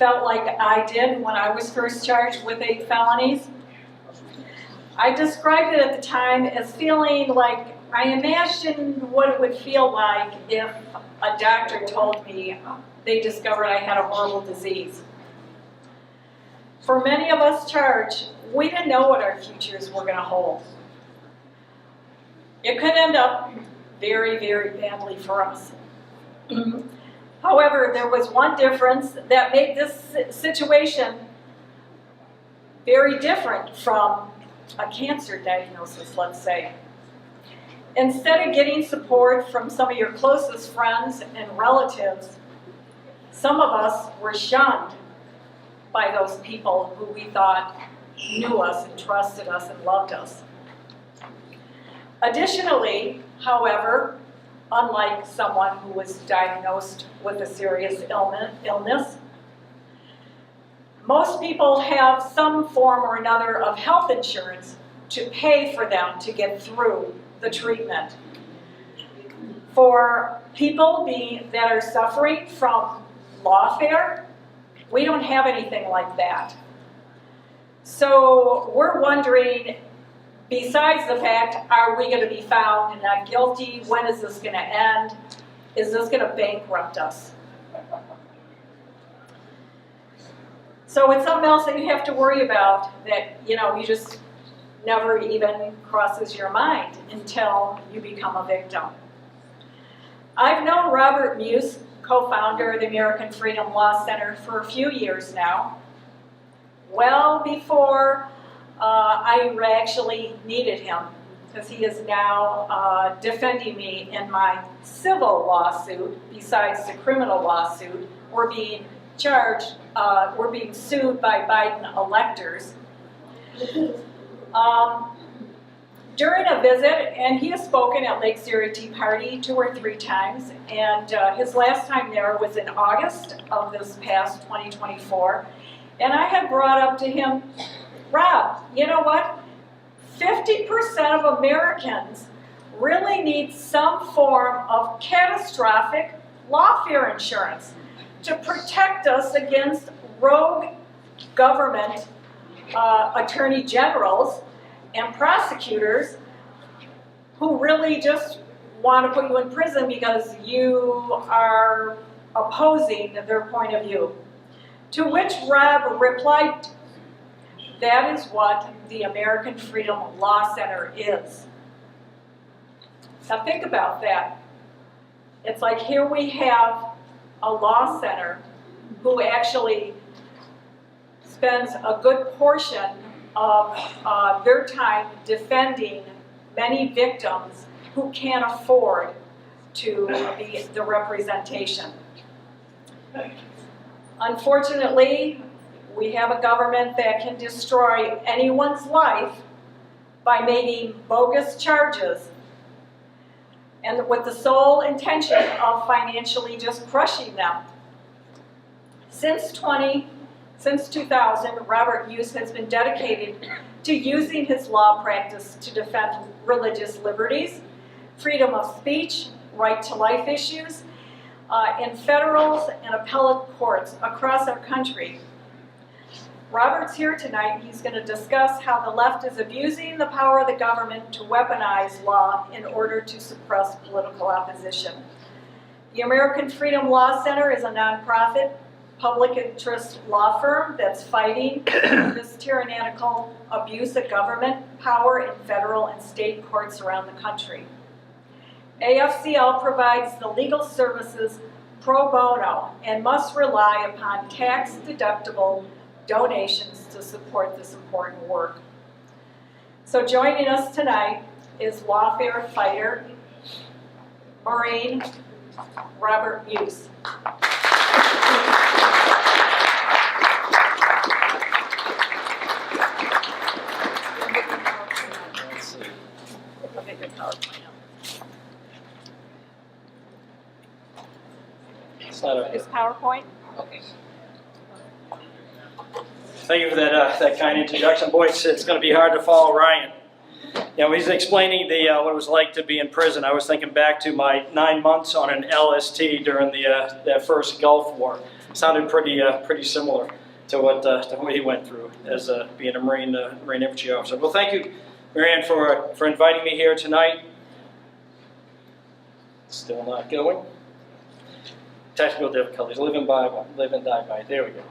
felt like I did when I was first charged with 8 felonies. I described it at the time as feeling like I imagined what it would feel like if a doctor told me they discovered I had a horrible disease. For many of us charged, we didn't know what our futures were going to hold. It could end up very, very badly for us. However, there was one difference that made this situation very different from a cancer diagnosis, let's say. Instead of getting support from some of your closest friends and relatives, some of us were shunned by those people who we thought knew us and trusted us and loved us. Additionally, however, unlike someone who was diagnosed with a serious illness, most people have some form or another of health insurance to pay for them to get through the treatment. For people that are suffering from lawfare, we don't have anything like that. So we're wondering, besides the fact, are we going to be found not guilty? When is this going to end? Is this going to bankrupt us? So it's something else that you have to worry about that, you just never even crosses your mind until you become a victim. I've known Robert Muise, co-founder of the American Freedom Law Center, for a few years now, well before I actually needed him, because he is now defending me in my civil lawsuit. Besides the criminal lawsuit, we're being sued by Biden electors. During a visit, and he has spoken at Lake Zurich Tea Party 2 or 3 times, and his last time there was in August of this past 2024, and I had brought up to him, Rob, you know what? 50% of Americans really need some form of catastrophic lawfare insurance to protect us against rogue government attorney generals and prosecutors who really just want to put you in prison because you are opposing their point of view. To which Rob replied, that is what the American Freedom Law Center is. Now think about that. It's like here we have a law center who actually spends a good portion of their time defending many victims who can't afford to be the representation. Unfortunately, we have a government that can destroy anyone's life by making bogus charges and with the sole intention of financially just crushing them. Since 2000, Robert Muise has been dedicated to using his law practice to defend religious liberties, freedom of speech, right to life issues in federal and appellate courts across our country. Robert's here tonight. He's going to discuss how the left is abusing the power of the government to weaponize law in order to suppress political opposition. The American Freedom Law Center is a nonprofit, public interest law firm that's fighting this tyrannical abuse of government power in federal and state courts around the country. AFCL provides the legal services pro bono and must rely upon tax-deductible donations to support this important work. So joining us tonight is lawfare fighter, Marine Robert Muise. Is PowerPoint? Okay. Thank you for that kind introduction. Boy, it's going to be hard to follow Ryan. He's explaining what it was like to be in prison. I was thinking back to my 9 months on an LST during that first Gulf War. sounded pretty similar to what he went through as being a Marine infantry officer. Well, thank you, Marianne, for inviting me here tonight. Still not going. Technical difficulties. Live and die by it. There we go.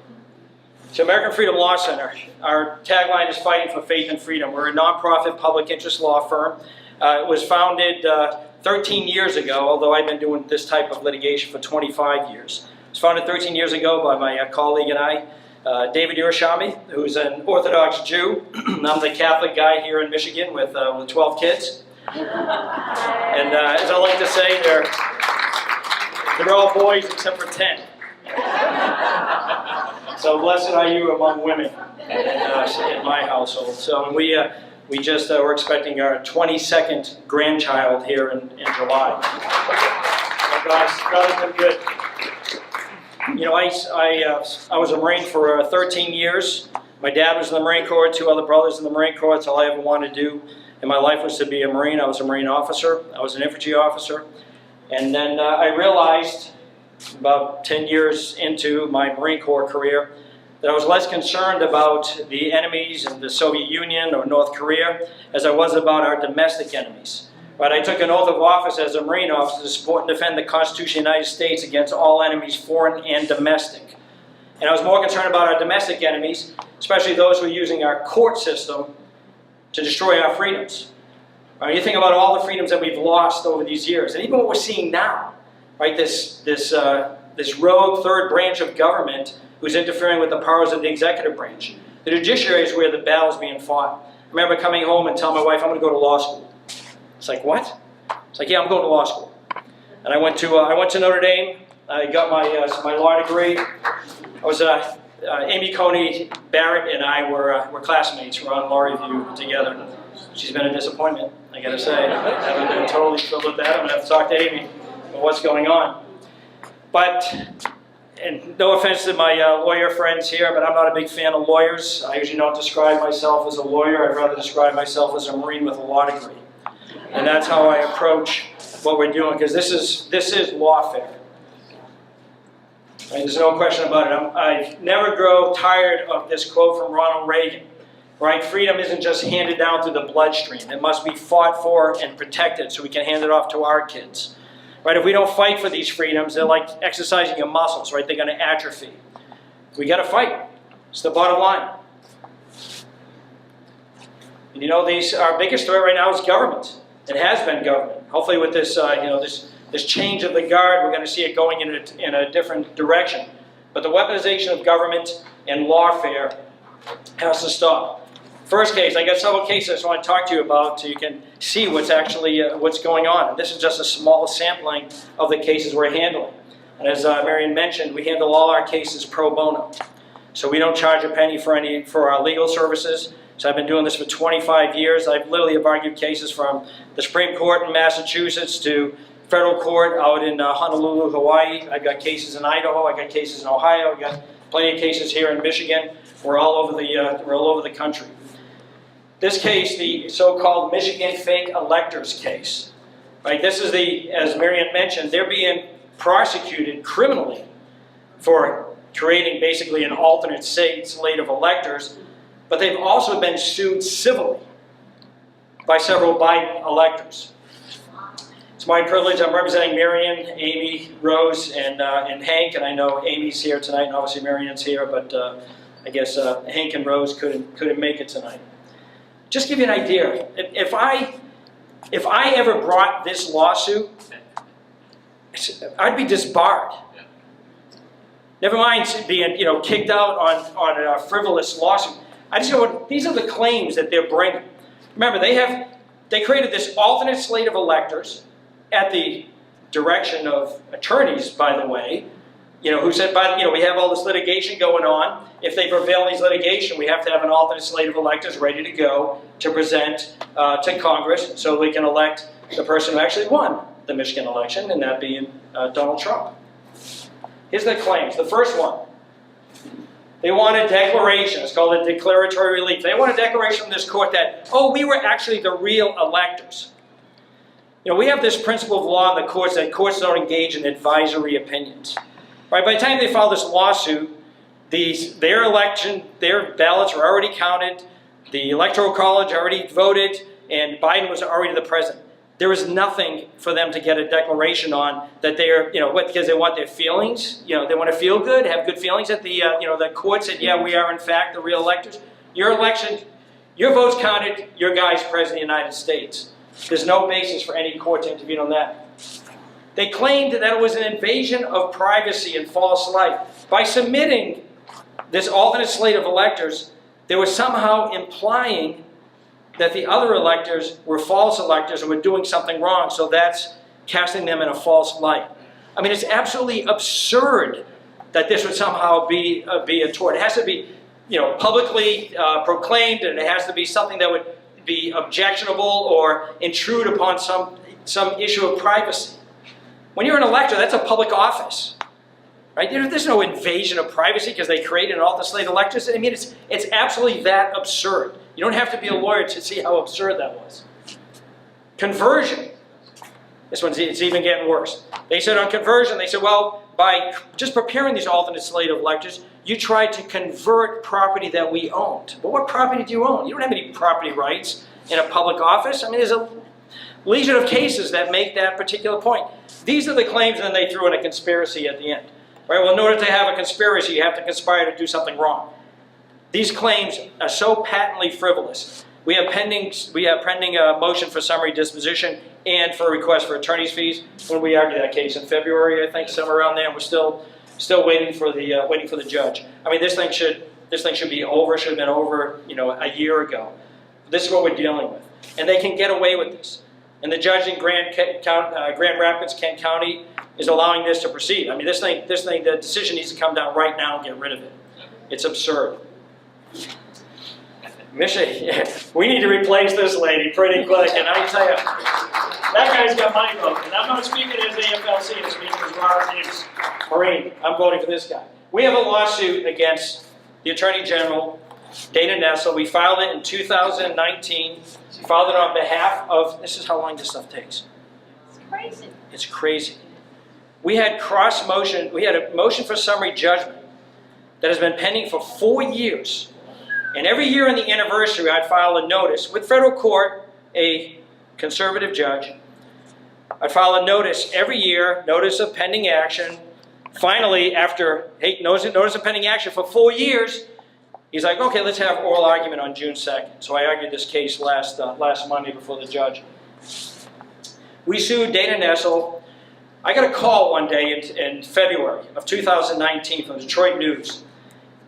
So American Freedom Law Center, our tagline is Fighting for Faith and Freedom. We're a nonprofit public interest law firm. It was founded 13 years ago, although I've been doing this type of litigation for 25 years. It was founded 13 years ago by my colleague and I, David Yerushalmi, who's an Orthodox Jew. I'm the Catholic guy here in Michigan with 12 kids. And as I like to say, they're all boys except for 10. So blessed are you among women in my household. So we just we're expecting our 22nd grandchild here in July. So God's been good. You know, I was a Marine for 13 years. My dad was in the Marine Corps, 2 other brothers in the Marine Corps. That's all I ever wanted to do in my life was to be a Marine. I was a Marine officer. I was an infantry officer. And then I realized about 10 years into my Marine Corps career that I was less concerned about the enemies in the Soviet Union or North Korea as I was about our domestic enemies. Right? I took an oath of office as a Marine officer to support and defend the Constitution of the United States against all enemies, foreign and domestic. And I was more concerned about our domestic enemies, especially those who are using our court system to destroy our freedoms. Right? You think about all the freedoms that we've lost over these years, and even what we're seeing now. Right? This rogue third branch of government who's interfering with the powers of the executive branch. The judiciary is where the battle's being fought. I remember coming home and telling my wife, I'm going to go to law school. It's like, what? It's like, yeah, I'm going to law school. And I went to Notre Dame. I got my law degree. I was Amy Coney Barrett and I were classmates. We're on law review together. She's been a disappointment, I got to say. I haven't been totally thrilled with that. I'm going to have to talk to Amy about what's going on. But, and no offense to my lawyer friends here, but I'm not a big fan of lawyers. I usually don't describe myself as a lawyer. I'd rather describe myself as a Marine with a law degree. And that's how I approach what we're doing, because this is lawfare. Right? There's no question about it. I never grow tired of this quote from Ronald Reagan. Right? Freedom isn't just handed down through the bloodstream. It must be fought for and protected so we can hand it off to our kids. Right? If we don't fight for these freedoms, they're like exercising your muscles, right? They're going to atrophy. We got to fight. It's the bottom line. And you know, our biggest threat right now is government. It has been government. Hopefully, with this, this change of the guard, we're going to see it going in a different direction. But the weaponization of government and lawfare has to stop. First case, I got several cases I just want to talk to you about so you can see what's actually what's going on. And this is just a small sampling of the cases we're handling. And as Marion mentioned, we handle all our cases pro bono. So we don't charge a penny for our legal services. So I've been doing this for 25 years. I've literally argued cases from the Supreme Court in Massachusetts to federal court out in Honolulu, Hawaii. I've got cases in Idaho. I've got cases in Ohio. I've got plenty of cases here in Michigan. We're all over the country. This case, the so-called Michigan fake electors case, right? This is as Marion mentioned, they're being prosecuted criminally for creating basically an alternate slate of electors, but they've also been sued civilly by several Biden electors. It's my privilege. I'm representing Marion, Amy, Rose, and Hank, and I know Amy's here tonight, and obviously Marion's here, but I guess Hank and Rose couldn't make it tonight. Just give you an idea. If I ever brought this lawsuit, I'd be disbarred. Never mind being kicked out on a frivolous lawsuit. I just know these are the claims that they're bringing. Remember, they created this alternate slate of electors at the direction of attorneys, by the way, who said, we have all this litigation going on. If they prevail in these litigation, we have to have an alternate slate of electors ready to go to present to Congress so we can elect the person who actually won the Michigan election, and that being Donald Trump. Here's the claims. The first one. They want a declaration. It's called a declaratory relief. They want a declaration from this court that, we were actually the real electors. We have this principle of law in the courts that courts don't engage in advisory opinions. Right, by the time they filed this lawsuit, their ballots were already counted, the Electoral College already voted, and Biden was already the president. There was nothing for them to get a declaration on that they're, because they want their feelings, they want to feel good, have good feelings that the court said, yeah, we are in fact the real electors. Your election, your votes counted, your guy's president of the United States. There's no basis for any court to intervene on that. They claimed that it was an invasion of privacy and false light. By submitting this alternate slate of electors, they were somehow implying that the other electors were false electors and were doing something wrong, so that's casting them in a false light. I mean, it's absolutely absurd that this would somehow be a tort. It has to be, publicly proclaimed, and it has to be something that would be objectionable or intrude upon some issue of privacy. When you're an elector, that's a public office, right? There's no invasion of privacy because they created an alternate slate of electors. I mean, it's absolutely that absurd. You don't have to be a lawyer to see how absurd that was. Conversion. It's even getting worse. They said on conversion, they said, well, by just preparing these alternate slate of electors, you tried to convert property that we owned. But what property do you own? You don't have any property rights in a public office. I mean, there's a legion of cases that make that particular point. These are the claims, and then they threw in a conspiracy at the end. Right? Well, in order to have a conspiracy, you have to conspire to do something wrong. These claims are so patently frivolous. We have pending a motion for summary disposition and for a request for attorney's fees. When we argue that case in February, I think, somewhere around there, and we're still waiting for the judge. I mean, this thing should be over. Should have been over, a year ago. This is what we're dealing with, and they can get away with this. And the judge in Grand Rapids, Kent County, is allowing this to proceed. I mean, this thing, the decision needs to come down right now and get rid of it. It's absurd. Misha, we need to replace this lady pretty quick, and I tell you, that guy's got my vote. And I'm not speaking as AFLC, I'm speaking as Robert Davis Marine. I'm voting for this guy. We have a lawsuit against the Attorney General, Dana Nessel. We filed it in 2019. We filed it on behalf of, this is how long this stuff takes. It's crazy. It's crazy. We had a motion for summary judgment that has been pending for 4 years. And every year on the anniversary, I'd file a notice with federal court, a conservative judge. I'd file a notice every year, notice of pending action. Finally, after notice of pending action for 4 years, he's like, okay, let's have oral argument on June 2nd. So I argued this case last Monday before the judge. We sued Dana Nessel. I got a call one day in February of 2019 from the Detroit News.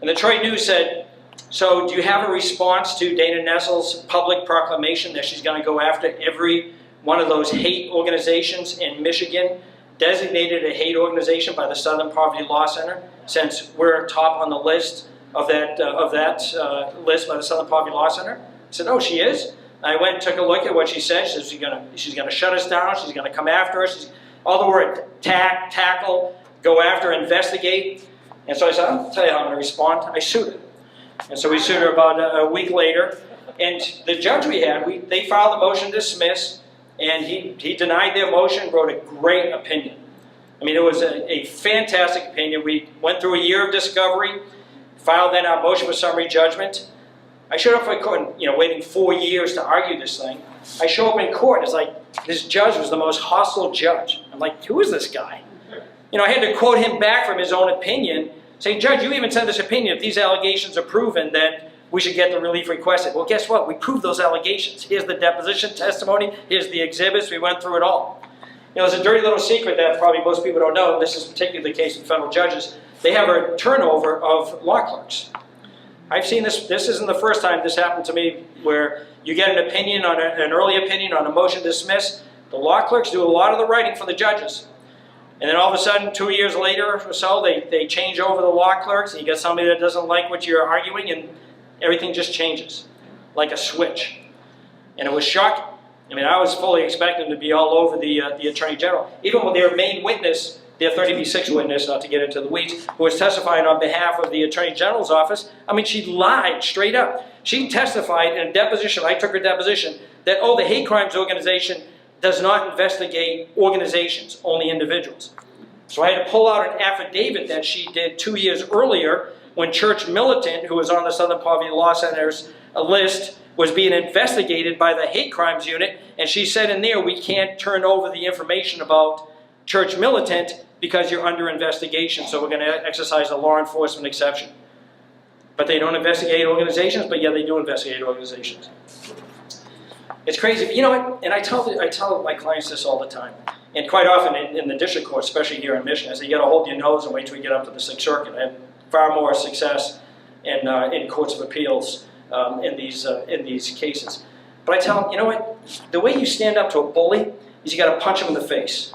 And the Detroit News said, so do you have a response to Dana Nessel's public proclamation that she's going to go after every one of those hate organizations in Michigan, designated a hate organization by the Southern Poverty Law Center, since we're top on the list of that list by the Southern Poverty Law Center? I said, oh, she is? I went and took a look at what she said. She said she's going to shut us down. She's going to come after us. All the word tackle, go after, investigate. And so I said, I'll tell you how I'm going to respond. I sued her. And so we sued her about a week later. And the judge they filed a motion to dismiss, and he denied their motion, wrote a great opinion. I mean, it was a fantastic opinion. We went through a year of discovery, filed then our motion for summary judgment. I showed up for court, waiting 4 years to argue this thing. I show up in court, and it's like, this judge was the most hostile judge. I'm like, who is this guy? I had to quote him back from his own opinion, saying, Judge, you even said this opinion, if these allegations are proven, then we should get the relief requested. Well, guess what? We proved those allegations. Here's the deposition testimony. Here's the exhibits. We went through it all. There's a dirty little secret that probably most people don't know, and this is particularly the case with federal judges. They have a turnover of law clerks. I've seen this. This isn't the first time this happened to me, where you get an opinion, an early opinion on a motion to dismiss. The law clerks do a lot of the writing for the judges. And then all of a sudden, 2 years later or so, they change over the law clerks, and you get somebody that doesn't like what you're arguing, and everything just changes, like a switch. And it was shocking. I mean, I was fully expecting to be all over the Attorney General. Even with their main witness, their 30B6 witness, not to get into the weeds, who was testifying on behalf of the Attorney General's office, I mean, she lied straight up. She testified in a deposition, I took her deposition, that, the hate crimes organization does not investigate organizations, only individuals. So I had to pull out an affidavit that she did 2 years earlier when Church Militant, who was on the Southern Poverty Law Center's list, was being investigated by the Hate Crimes Unit, and she said in there, we can't turn over the information about Church Militant because you're under investigation, so we're going to exercise a law enforcement exception. But they don't investigate organizations, but yeah, they do investigate organizations. It's crazy. You know what? And I tell my clients this all the time. And quite often in the district court, especially here in Michigan, I say you got to hold your nose and wait till we get up to the Sixth Circuit. I have far more success in courts of appeals in these cases. But I tell them, you know what? The way you stand up to a bully is you got to punch him in the face,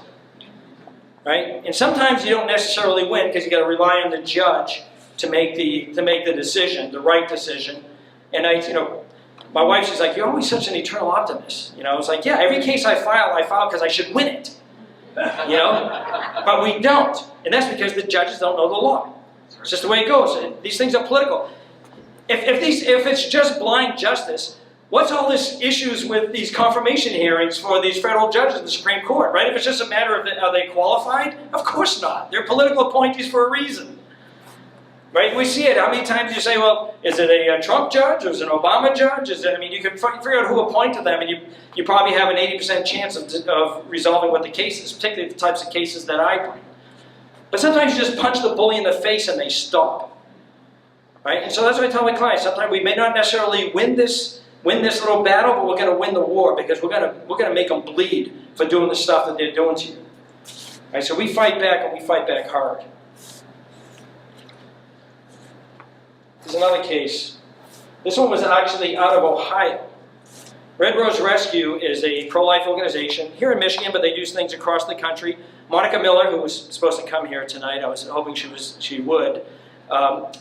right? And sometimes you don't necessarily win because you got to rely on the judge to make the decision, the right decision. And my wife, she's like, you're always such an eternal optimist. It's like, yeah, every case I file because I should win it. But we don't. And that's because the judges don't know the law. It's just the way it goes. These things are political. If it's just blind justice, what's all this issues with these confirmation hearings for these federal judges in the Supreme Court, right? If it's just a matter of are they qualified? Of course not. They're political appointees for a reason. Right? We see it. How many times you say, well, is it a Trump judge or is it an Obama judge? You can figure out who appointed them, and you probably have an 80% chance of resolving what the case is, particularly the types of cases that I bring. But sometimes you just punch the bully in the face and they stop. Right? And so that's what I tell my clients. Sometimes we may not necessarily win this little battle, but we're going to win the war because we're going to make them bleed for doing the stuff that they're doing to you. Right? So we fight back, and we fight back hard. There's another case. This one was actually out of Ohio. Red Rose Rescue is a pro-life organization here in Michigan, but they do things across the country. Monica Miller, who was supposed to come here tonight, I was hoping she would.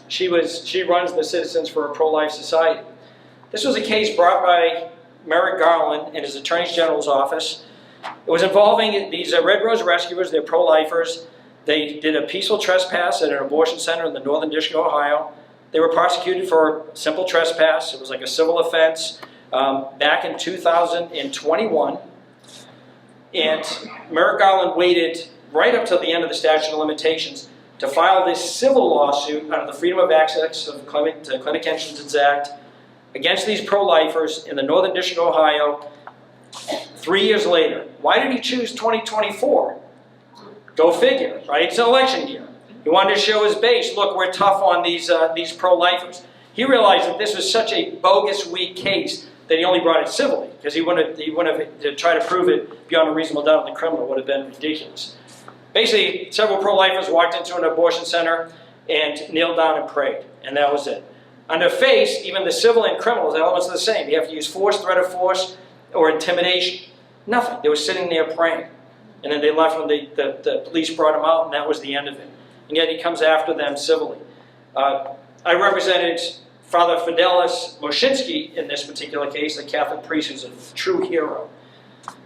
She runs the Citizens for a Pro-Life Society. This was a case brought by Merrick Garland in his Attorney General's office. It was involving these Red Rose Rescuers. They're pro-lifers. They did a peaceful trespass at an abortion center in the Northern District of Ohio. They were prosecuted for simple trespass. It was like a civil offense back in 2021. And Merrick Garland waited right up till the end of the statute of limitations to file this civil lawsuit under the Freedom of Access to Clinic Entrances Act against these pro-lifers in the Northern District of Ohio 3 years later. Why did he choose 2024? Go figure, right? It's an election year. He wanted to show his base, look, we're tough on these pro-lifers. He realized that this was such a bogus, weak case that he only brought it civilly, because he wouldn't have to try to prove it beyond a reasonable doubt in the criminal would have been ridiculous. Basically, several pro-lifers walked into an abortion center and kneeled down and prayed, and that was it. Under face, even the civil and criminal elements are the same. You have to use force, threat of force, or intimidation. Nothing. They were sitting there praying. And then they left when the police brought them out, and that was the end of it. And yet he comes after them civilly. I represented Father Fidelis Moshinsky in this particular case, a Catholic priest who's a true hero.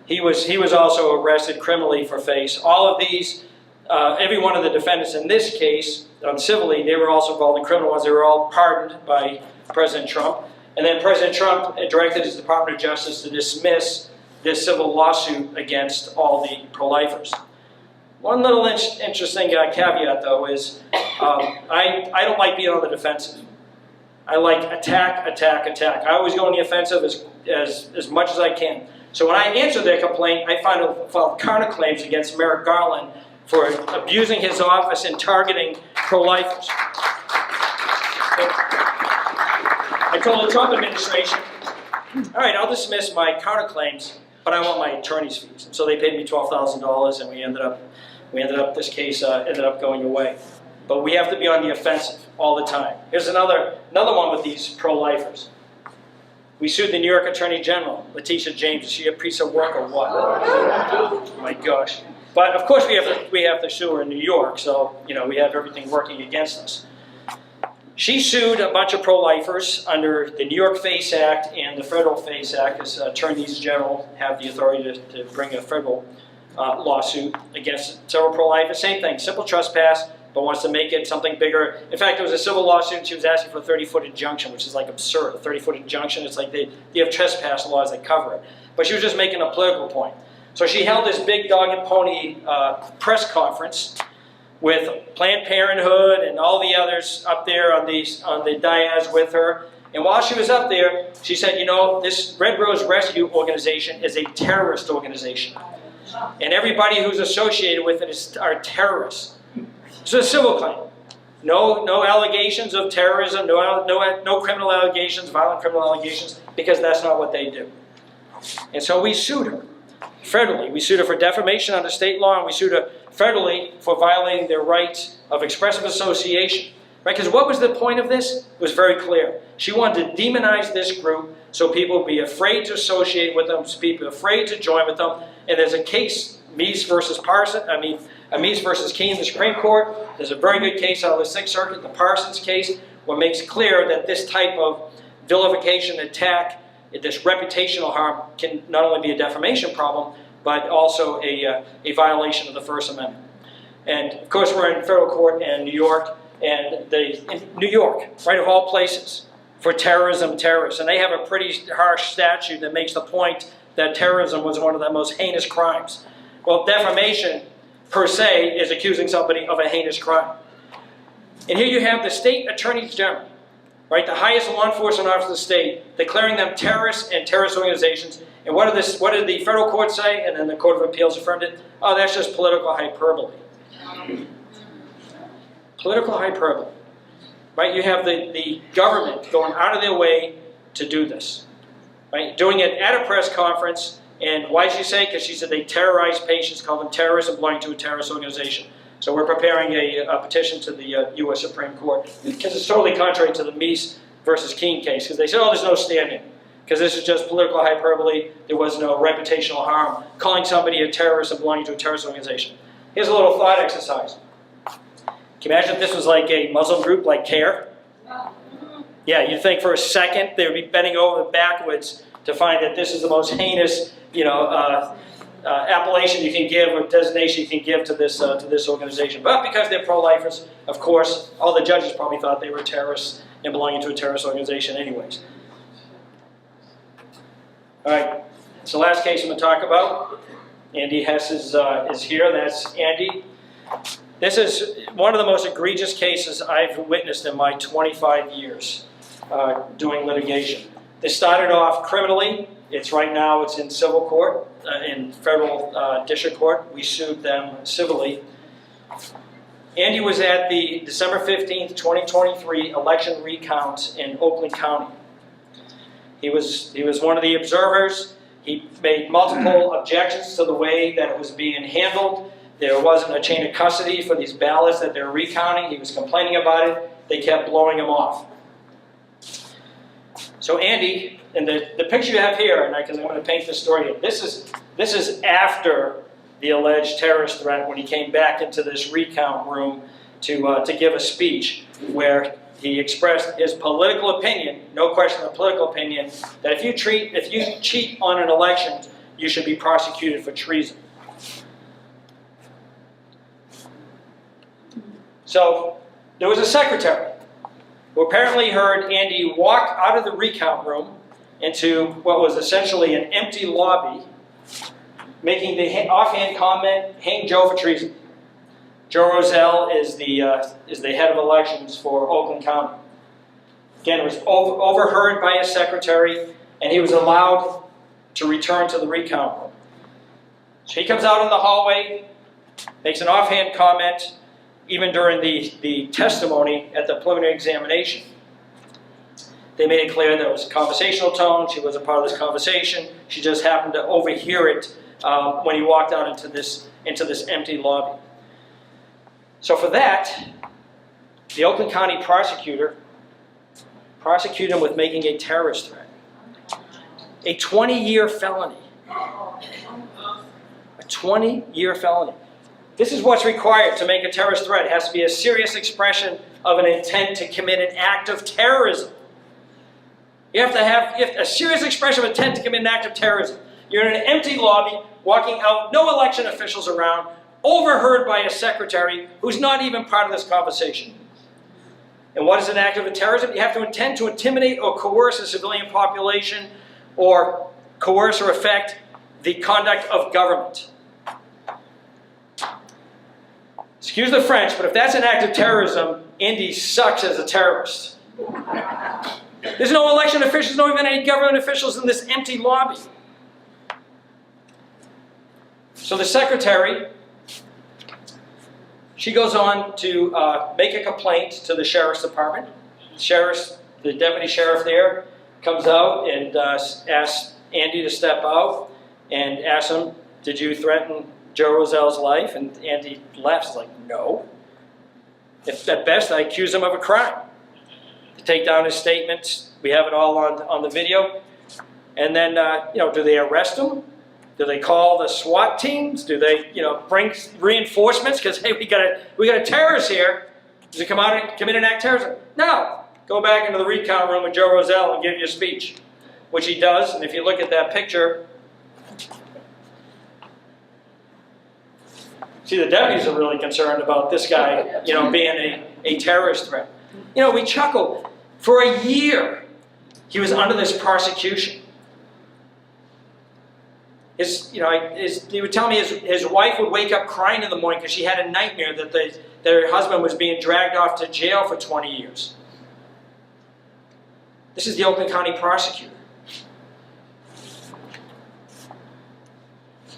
He was also arrested criminally for face. All of these, every one of the defendants in this case, civilly, they were also involved in criminal ones. They were all pardoned by President Trump. And then President Trump directed his Department of Justice to dismiss this civil lawsuit against all the pro-lifers. One little interesting caveat, though, is I don't like being on the defensive. I like attack, attack, attack. I always go on the offensive as much as I can. So when I answer their complaint, I filed counterclaims against Merrick Garland for abusing his office and targeting pro-lifers. I told the Trump administration, all right, I'll dismiss my counterclaims, but I want my attorney's fees. And so they paid me $12,000, and we ended up this case ended up going away. But we have to be on the offensive all the time. Here's another one with these pro-lifers. We sued the New York Attorney General, Letitia James. Is she a piece of work or what? Oh my gosh. But of course we have to sue her in New York, so we have everything working against us. She sued a bunch of pro-lifers under the New York FACE Act and the Federal FACE Act, because attorneys general have the authority to bring a federal lawsuit against several pro-lifers. Same thing, simple trespass, but wants to make it something bigger. In fact, there was a civil lawsuit, and she was asking for a 30-foot injunction, which is like absurd. A 30-foot injunction, it's like they have trespass laws that cover it. But she was just making a political point. So she held this big dog and pony press conference with Planned Parenthood and all the others up there on the dais with her. And while she was up there, she said, you know, this Red Rose Rescue organization is a terrorist organization. And everybody who's associated with it are terrorists. It's a civil claim. No allegations of terrorism, no criminal allegations, violent criminal allegations, because that's not what they do. And so we sued her federally. We sued her for defamation under state law, and we sued her federally for violating their rights of expressive association. Right? Because what was the point of this? It was very clear. She wanted to demonize this group so people would be afraid to associate with them, so people afraid to join with them. And there's a case, Muise versus Keene in the Supreme Court. There's a very good case out of the Sixth Circuit, the Parsons case, what makes clear that this type of vilification, attack, this reputational harm can not only be a defamation problem, but also a violation of the First Amendment. And of course, we're in federal court in New York, and in New York, right, of all places, for terrorists. And they have a pretty harsh statute that makes the point that terrorism was one of the most heinous crimes. Well, defamation, per se, is accusing somebody of a heinous crime. And here you have the state attorneys general, right, the highest law enforcement officer of the state, declaring them terrorists and terrorist organizations. And what did the federal court say? And then the Court of Appeals affirmed it. Oh, that's just political hyperbole. Political hyperbole. Right? You have the government going out of their way to do this. Right? Doing it at a press conference. And why did she say? Because she said they terrorize patients, call them terrorists, and belonging to a terrorist organization. So we're preparing a petition to the U.S. Supreme Court, because it's totally contrary to the Muise versus Keene case, because they said, oh, there's no standing, because this is just political hyperbole. There was no reputational harm. Calling somebody a terrorist and belonging to a terrorist organization. Here's a little thought exercise. Can you imagine if this was like a Muslim group like CARE? Yeah, you'd think for a second they would be bending over backwards to find that this is the most heinous, appellation you can give, or designation you can give to this organization. But because they're pro-lifers, of course, all the judges probably thought they were terrorists and belonging to a terrorist organization anyways. All right, it's the last case I'm going to talk about. Andy Hess is here. That's Andy. This is one of the most egregious cases I've witnessed in my 25 years doing litigation. This started off criminally. Right now it's in civil court, in federal district court. We sued them civilly. Andy was at the December 15th, 2023 election recount in Oakland County. He was one of the observers. He made multiple objections to the way that it was being handled. There wasn't a chain of custody for these ballots that they're recounting. He was complaining about it. They kept blowing him off. So Andy, and the picture you have here, and because I'm going to paint this story here, this is after the alleged terrorist threat, when he came back into this recount room to give a speech where he expressed his political opinion, no question of political opinion, that if you cheat on an election, you should be prosecuted for treason. So there was a secretary who apparently heard Andy walk out of the recount room into what was essentially an empty lobby, making the offhand comment, "Hang Joe for treason." Joe Roselle is the head of elections for Oakland County. Again, it was overheard by his secretary, and he was allowed to return to the recount room. So he comes out in the hallway, makes an offhand comment, even during the testimony at the preliminary examination. They made it clear that it was a conversational tone. She wasn't part of this conversation. She just happened to overhear it when he walked out into this empty lobby. So for that, the Oakland County prosecutor prosecuted him with making a terrorist threat. A 20-year felony. A 20-year felony. This is what's required to make a terrorist threat. It has to be a serious expression of an intent to commit an act of terrorism. You have to have a serious expression of intent to commit an act of terrorism. You're in an empty lobby, walking out, no election officials around, overheard by a secretary who's not even part of this conversation. And what is an act of terrorism? You have to intend to intimidate or coerce a civilian population, or coerce or affect the conduct of government. Excuse the French, but if that's an act of terrorism, Andy sucks as a terrorist. There's no election officials, no even any government officials in this empty lobby. So the secretary, she goes on to make a complaint to the sheriff's department. The deputy sheriff there comes out and asks Andy to step out and asks him, did you threaten Joe Roselle's life? And Andy laughs, he's like, no. If at best, I accuse him of a crime. To take down his statements, we have it all on the video. And then, do they arrest him? Do they call the SWAT teams? Do they, bring reinforcements? Because, hey, we got a terrorist here. Does he come out and commit an act of terrorism? No. Go back into the recount room with Joe Roselle and give you a speech, which he does. And if you look at that picture, see, the deputies are really concerned about this guy, being a terrorist threat. We chuckle. For a year, he was under this prosecution. He would tell me his wife would wake up crying in the morning because she had a nightmare that her husband was being dragged off to jail for 20 years. This is the Oakland County prosecutor.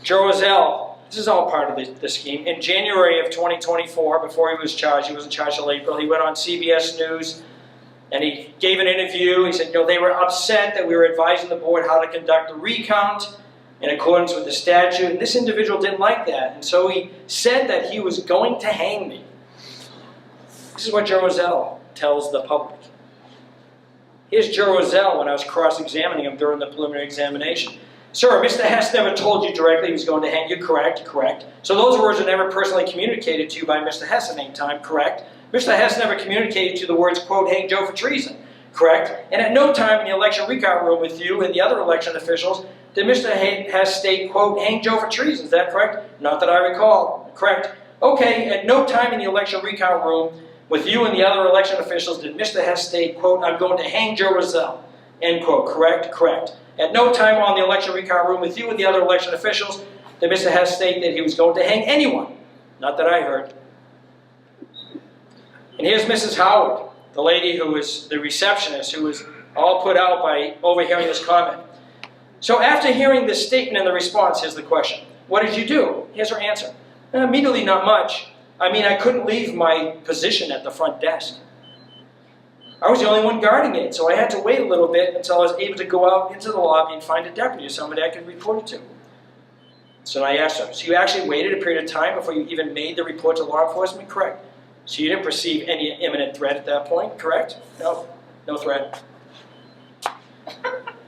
Joe Roselle, this is all part of the scheme. In January of 2024, before he was charged, he wasn't charged until April, he went on CBS News and he gave an interview. He said, they were upset that we were advising the board how to conduct the recount in accordance with the statute. And this individual didn't like that. And so he said that he was going to hang me. This is what Joe Roselle tells the public. Here's Joe Roselle when I was cross-examining him during the preliminary examination. Sir, Mr. Hess never told you directly he was going to hang you. Correct, correct. So those words were never personally communicated to you by Mr. Hess at any time. Correct. Mr. Hess never communicated to you the words, quote, hang Joe for treason. Correct. And at no time in the election recount room with you and the other election officials did Mr. Hess state, quote, hang Joe for treason. Is that correct? Not that I recall. Correct. Okay, at no time in the election recount room with you and the other election officials did Mr. Hess state, quote, I'm going to hang Joe Roselle. End quote. Correct, correct. At no time on the election recount room with you and the other election officials did Mr. Hess state that he was going to hang anyone. Not that I heard. And here's Mrs. Howard, the lady who was the receptionist, who was all put out by overhearing this comment. So after hearing this statement and the response, here's the question. What did you do? Here's her answer. Immediately, not much. I couldn't leave my position at the front desk. I was the only one guarding it, so I had to wait a little bit until I was able to go out into the lobby and find a deputy or somebody I could report it to. So I asked her, so you actually waited a period of time before you even made the report to law enforcement? Correct. So you didn't perceive any imminent threat at that point? Correct. No, no threat.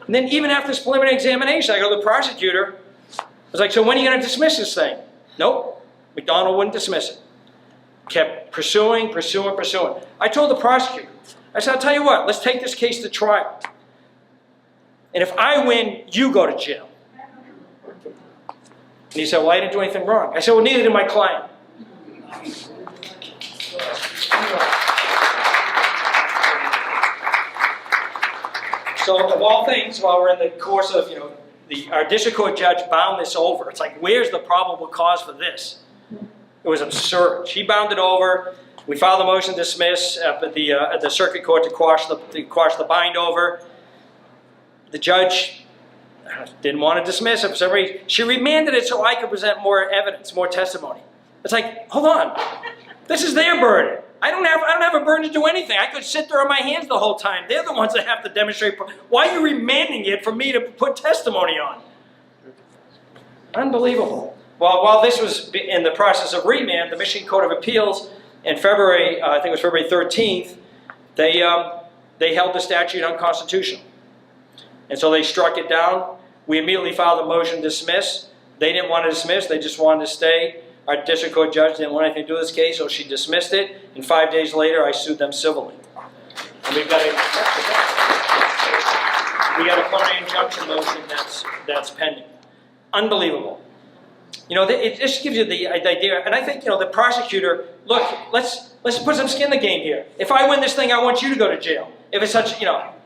And then even after this preliminary examination, I go to the prosecutor. I was like, so when are you going to dismiss this thing? Nope. McDonald wouldn't dismiss it. Kept pursuing. I told the prosecutor, I said, I'll tell you what, let's take this case to trial. And if I win, you go to jail. And he said, well, I didn't do anything wrong. I said, well, neither did my client. So of all things, while we're in the course of, our district court judge bound this over. It's like, where's the probable cause for this? It was absurd. She bound it over. We filed a motion to dismiss at the circuit court to quash the bind over. The judge didn't want to dismiss it for some reason. She remanded it so I could present more evidence, more testimony. It's like, hold on. This is their burden. I don't have a burden to do anything. I could sit there on my hands the whole time. They're the ones that have to demonstrate. Why are you remanding it for me to put testimony on? Unbelievable. Well, while this was in the process of remand, the Michigan Court of Appeals in February, I think it was February 13th, they held the statute unconstitutional. And so they struck it down. We immediately filed a motion to dismiss. They didn't want to dismiss. They just wanted to stay. Our district court judge didn't want anything to do with this case, so she dismissed it. And 5 days later, I sued them civilly. And we've got a preliminary injunction motion that's pending. Unbelievable. It just gives you the idea. And I think, the prosecutor, look, let's put some skin in the game here. If I win this thing, I want you to go to jail. If it's such,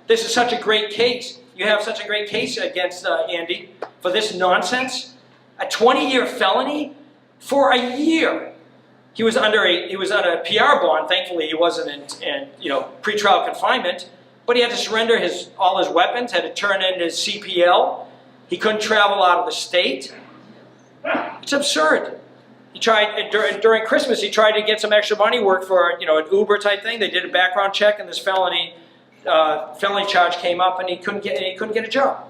this is such a great case. You have such a great case against Andy for this nonsense. A 20-year felony for a year. He was on a PR bond. Thankfully, he wasn't in pretrial confinement. But he had to surrender all his weapons. Had to turn in his CPL. He couldn't travel out of the state. It's absurd. He tried during Christmas. He tried to get some extra money, work for an Uber type thing. They did a background check, and this felony charge came up, and he couldn't get a job.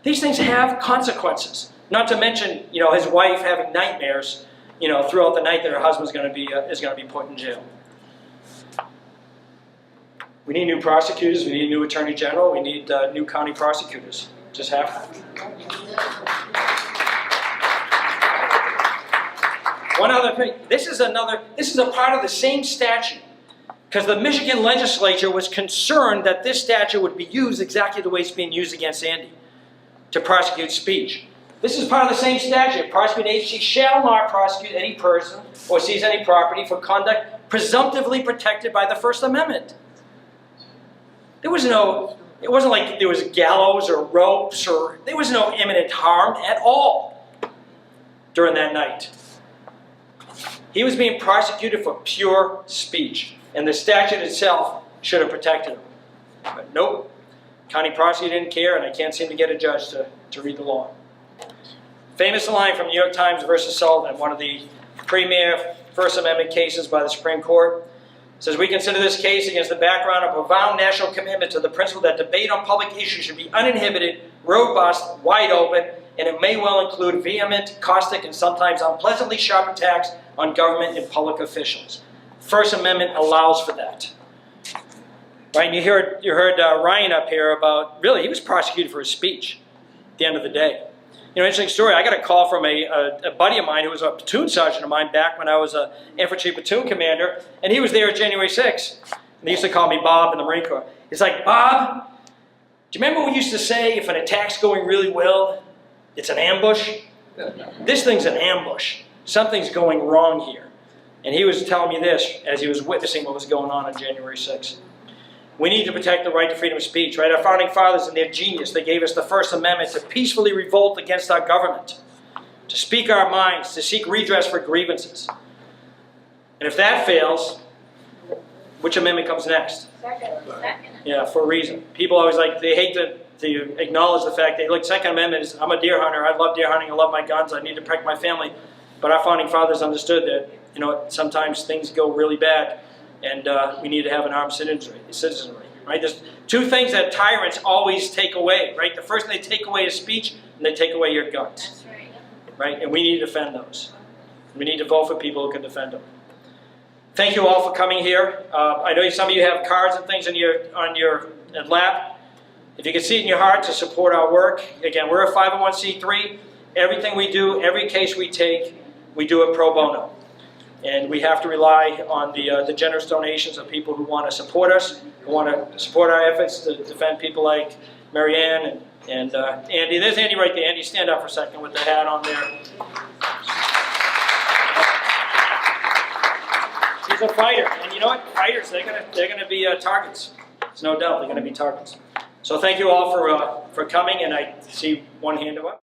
These things have consequences. Not to mention, his wife having nightmares, throughout the night that her husband's going to be put in jail. We need new prosecutors. We need a new attorney general. We need new county prosecutors. Just have to. One other thing. This is a part of the same statute, because the Michigan legislature was concerned that this statute would be used exactly the way it's being used against Andy, to prosecute speech. This is part of the same statute. Prosecuting agency shall not prosecute any person or seize any property for conduct presumptively protected by the First Amendment. It wasn't like there was gallows or ropes, or there was no imminent harm at all during that night. He was being prosecuted for pure speech, and the statute itself should have protected him. But nope, county prosecutor didn't care, and I can't seem to get a judge to read the law. Famous line from New York Times versus Sullivan, one of the premier First Amendment cases by the Supreme Court. It says, we consider this case against the background of a profound national commitment to the principle that debate on public issues should be uninhibited, robust, wide open, and it may well include vehement, caustic, and sometimes unpleasantly sharp attacks on government and public officials. First Amendment allows for that. Right? And you heard Ryan up here about, really, he was prosecuted for his speech at the end of the day. Interesting story. I got a call from a buddy of mine who was a platoon sergeant of mine back when I was an infantry platoon commander, and he was there at January 6th. And they used to call me Bob in the Marine Corps. He's like, Bob, do you remember we used to say if an attack's going really well, it's an ambush? This thing's an ambush. Something's going wrong here. And he was telling me this as he was witnessing what was going on January 6th. We need to protect the right to freedom of speech, right? Our founding fathers, in their genius, they gave us the First Amendment to peacefully revolt against our government, to speak our minds, to seek redress for grievances. And if that fails, which amendment comes next? Second. Yeah, for a reason. People always they hate to acknowledge the fact that, look, Second Amendment is, I'm a deer hunter, I love deer hunting, I love my guns, I need to protect my family. But our founding fathers understood that, sometimes things go really bad. And we need to have an armed citizenry, right? There's two things that tyrants always take away, right? The first thing they take away is speech, and they take away your guns. That's right. Right? And we need to defend those. We need to vote for people who can defend them. Thank you all for coming here. I know some of you have cards and things on your lap. If you can see it in your heart to support our work. Again, we're a 501c3. Everything we do, every case we take, we do it pro bono. And we have to rely on the generous donations of people who want to support us, who want to support our efforts to defend people like Marianne and Andy. There's Andy right there. Andy, stand up for a second with the hat on there. He's a fighter. And you know what? Fighters, they're gonna be targets. There's no doubt they're going to be targets. So thank you all for coming, and I see one hand up.